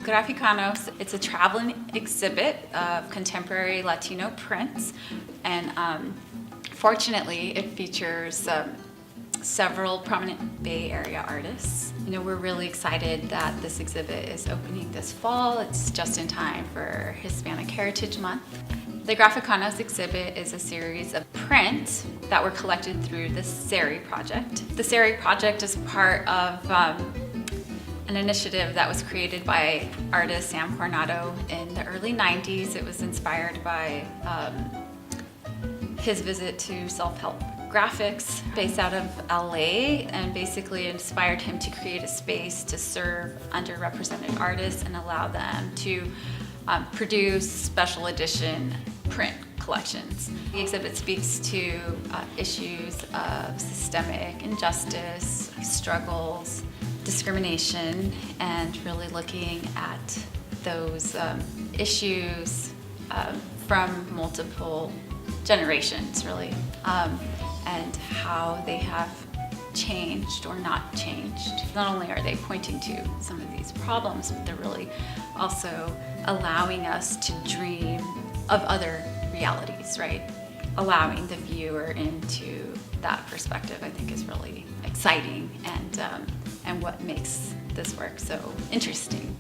Graphicanos, it's a traveling exhibit of contemporary Latino prints, and fortunately it features several prominent Bay Area artists. We're really excited that this exhibit is opening this fall. It's just in time for Hispanic Heritage Month. The Graphicanos exhibit is a series of prints that were collected through the Serie Project. The Serie Project is part of an initiative that was created by artist Sam Coronado in the early 90s. It was inspired by his visit to self-help graphics based out of LA, and basically inspired him to create a space to serve underrepresented artists and allow them to produce special edition print collections. The exhibit speaks to issues of systemic injustice, struggles, discrimination, and really looking at those issues from multiple generations, really, and how they have changed or not changed. Not only are they pointing to some of these problems, but they're really also allowing us to dream of other realities, right? Allowing the viewer into that perspective, I think, is really exciting and what makes this work so interesting.